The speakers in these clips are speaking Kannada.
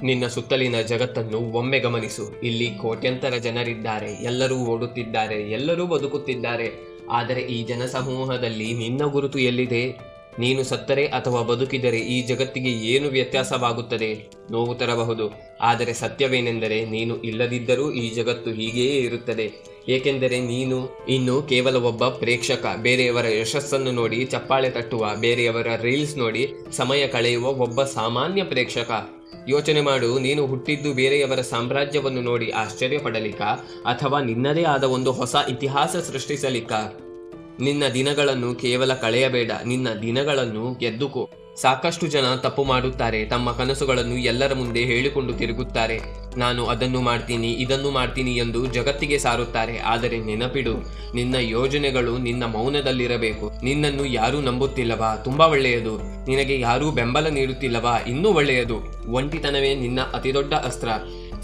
ನಿನ್ನ ಸುತ್ತಲಿನ ಜಗತ್ತನ್ನು ಒಮ್ಮೆ ಗಮನಿಸು. ಇಲ್ಲಿ ಕೋಟ್ಯಂತರ ಜನರಿದ್ದಾರೆ, ಎಲ್ಲರೂ ಓಡುತ್ತಿದ್ದಾರೆ, ಎಲ್ಲರೂ ಬದುಕುತ್ತಿದ್ದಾರೆ. ಆದರೆ ಈ ಜನಸಮೂಹದಲ್ಲಿ ನಿನ್ನ ಗುರುತು ಎಲ್ಲಿದೆ? ನೀನು ಸತ್ತರೆ ಅಥವಾ ಬದುಕಿದರೆ ಈ ಜಗತ್ತಿಗೆ ಏನು ವ್ಯತ್ಯಾಸವಾಗುತ್ತದೆ? ನೋವು ತರಬಹುದು, ಆದರೆ ಸತ್ಯವೇನೆಂದರೆ ನೀನು ಇಲ್ಲದಿದ್ದರೂ ಈ ಜಗತ್ತು ಹೀಗೆಯೇ ಇರುತ್ತದೆ. ಏಕೆಂದರೆ ನೀನು ಇನ್ನು ಕೇವಲ ಒಬ್ಬ ಪ್ರೇಕ್ಷಕ, ಬೇರೆಯವರ ಯಶಸ್ಸನ್ನು ನೋಡಿ ಚಪ್ಪಾಳೆ ತಟ್ಟುವ, ಬೇರೆಯವರ ರೀಲ್ಸ್ ನೋಡಿ ಸಮಯ ಕಳೆಯುವ ಒಬ್ಬ ಸಾಮಾನ್ಯ ಪ್ರೇಕ್ಷಕ. ಯೋಚನೆ ಮಾಡು, ನೀನು ಹುಟ್ಟಿದ್ದು ಬೇರೆಯವರ ಸಾಮ್ರಾಜ್ಯವನ್ನು ನೋಡಿ ಆಶ್ಚರ್ಯಪಡಲಿಕ್ಕ ಅಥವಾ ನಿನ್ನದೇ ಆದ ಒಂದು ಹೊಸ ಇತಿಹಾಸ ಸೃಷ್ಟಿಸಲಿಕ್ಕ? ನಿನ್ನ ದಿನಗಳನ್ನು ಕೇವಲ ಕಳೆಯಬೇಡ, ನಿನ್ನ ದಿನಗಳನ್ನು ಗೆದ್ದುಕೋ. ಸಾಕಷ್ಟು ಜನ ತಪ್ಪು ಮಾಡುತ್ತಾರೆ. ತಮ್ಮ ಕನಸುಗಳನ್ನು ಎಲ್ಲರ ಮುಂದೆ ಹೇಳಿಕೊಂಡು ತಿರುಗುತ್ತಾರೆ. ನಾನು ಅದನ್ನು ಮಾಡ್ತೀನಿ, ಇದನ್ನು ಮಾಡ್ತೀನಿ ಎಂದು ಜಗತ್ತಿಗೆ ಸಾರುತ್ತಾರೆ. ಆದರೆ ನೆನಪಿಡು, ನಿನ್ನ ಯೋಜನೆಗಳು ನಿನ್ನ ಮೌನದಲ್ಲಿರಬೇಕು. ನಿನ್ನನ್ನು ಯಾರೂ ನಂಬುತ್ತಿಲ್ಲವಾ? ತುಂಬಾ ಒಳ್ಳೆಯದು. ನಿನಗೆ ಯಾರೂ ಬೆಂಬಲ ನೀಡುತ್ತಿಲ್ಲವಾ? ಇನ್ನೂ ಒಳ್ಳೆಯದು. ಒಂಟಿತನವೇ ನಿನ್ನ ಅತಿದೊಡ್ಡ ಅಸ್ತ್ರ.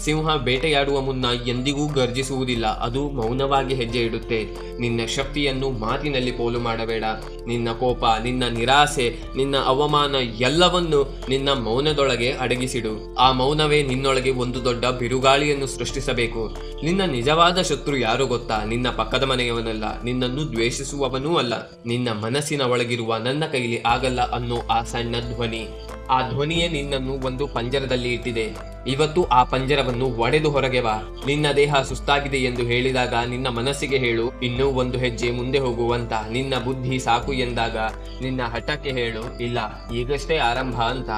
ಸಿಂಹ ಬೇಟೆಯಾಡುವ ಮುನ್ನ ಎಂದಿಗೂ ಗರ್ಜಿಸುವುದಿಲ್ಲ, ಅದು ಮೌನವಾಗಿ ಹೆಜ್ಜೆ ಇಡುತ್ತೆ. ನಿನ್ನ ಶಕ್ತಿಯನ್ನು ಮಾತಿನಲ್ಲಿ ಪೋಲು ಮಾಡಬೇಡ. ನಿನ್ನ ಕೋಪ, ನಿನ್ನ ನಿರಾಸೆ, ನಿನ್ನ ಅವಮಾನ ಎಲ್ಲವನ್ನು ನಿನ್ನ ಮೌನದೊಳಗೆ ಅಡಗಿಸಿಡು. ಆ ಮೌನವೇ ನಿನ್ನೊಳಗೆ ಒಂದು ದೊಡ್ಡ ಬಿರುಗಾಳಿಯನ್ನು ಸೃಷ್ಟಿಸಬೇಕು. ನಿನ್ನ ನಿಜವಾದ ಶತ್ರು ಯಾರು ಗೊತ್ತಾ? ನಿನ್ನ ಪಕ್ಕದ ಮನೆಯವನಲ್ಲ, ನಿನ್ನನ್ನು ದ್ವೇಷಿಸುವವನೂ ಅಲ್ಲ, ನಿನ್ನ ಮನಸ್ಸಿನ ಒಳಗಿರುವ ನನ್ನ ಕೈಲಿ ಆಗಲ್ಲ ಅನ್ನೋ ಆ ಸಣ್ಣ ಧ್ವನಿ. ಆ ಧ್ವನಿಯೇ ನಿನ್ನನ್ನು ಒಂದು ಪಂಜರದಲ್ಲಿ ಇಟ್ಟಿದೆ. ಇವತ್ತು ಆ ಪಂಜರವನ್ನು ಒಡೆದು ಹೊರಗೆ ಬಾ. ನಿನ್ನ ದೇಹ ಸುಸ್ತಾಗಿದೆ ಎಂದು ಹೇಳಿದಾಗ ನಿನ್ನ ಮನಸ್ಸಿಗೆ ಹೇಳು, ಇನ್ನೂ ಒಂದು ಹೆಜ್ಜೆ ಮುಂದೆ ಹೋಗುವಂತ. ನಿನ್ನ ಬುದ್ಧಿ ಸಾಕು ಎಂದಾಗ ನಿನ್ನ ಹಠಕ್ಕೆ ಹೇಳು, ಇಲ್ಲ, ಈಗಷ್ಟೇ ಆರಂಭ ಅಂತ.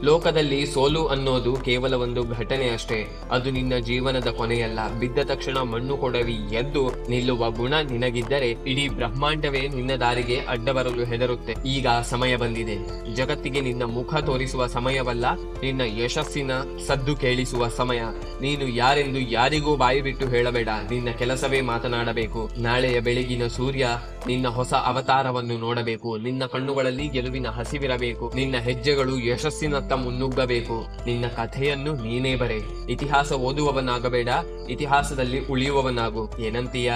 ಲೋಕದಲ್ಲಿ ಸೋಲು ಅನ್ನೋದು ಕೇವಲ ಒಂದು ಘಟನೆ ಅಷ್ಟೇ. ಅದು ನಿನ್ನ ಜೀವನದ ಕೊನೆಯಲ್ಲ. ಬಿದ್ದ ತಕ್ಷಣ ಮಣ್ಣು ಕೊಡವಿ ಎದ್ದು ನಿಲ್ಲುವ ಗುಣ ನಿನಗಿದ್ದರೆ ಇಡೀ ಬ್ರಹ್ಮಾಂಡವೇ ನಿನ್ನ ದಾರಿಗೆ ಅಡ್ಡ ಬರಲು ಹೆದರುತ್ತೆ. ಈಗ ಸಮಯ ಬಂದಿದೆ. ಜಗತ್ತಿಗೆ ನಿನ್ನ ಮುಖ ತೋರಿಸುವ ಸಮಯವಲ್ಲ, ನಿನ್ನ ಯಶಸ್ಸಿನ ಸದ್ದು ಕೇಳಿಸುವ ಸಮಯ. ನೀನು ಯಾರೆಂದು ಯಾರಿಗೂ ಬಾಯಿ ಬಿಟ್ಟು ಹೇಳಬೇಡ. ನಿನ್ನ ಕೆಲಸವೇ ಮಾತನಾಡಬೇಕು. ನಾಳೆಯ ಬೆಳಗಿನ ಸೂರ್ಯ ನಿನ್ನ ಹೊಸ ಅವತಾರವನ್ನು ನೋಡಬೇಕು. ನಿನ್ನ ಕಣ್ಣುಗಳಲ್ಲಿ ಗೆಲುವಿನ ಹಸಿವಿರಬೇಕು. ನಿನ್ನ ಹೆಜ್ಜೆಗಳು ಯಶಸ್ಸಿನತ್ತ ಮುನ್ನುಗ್ಗಬೇಕು. ನಿನ್ನ ಕಥೆಯನ್ನು ನೀನೇ ಬರೆ. ಇತಿಹಾಸ ಓದುವವನಾಗಬೇಡ, ಇತಿಹಾಸದಲ್ಲಿ ಉಳಿಯುವವನಾಗು. ಏನಂತೀಯ?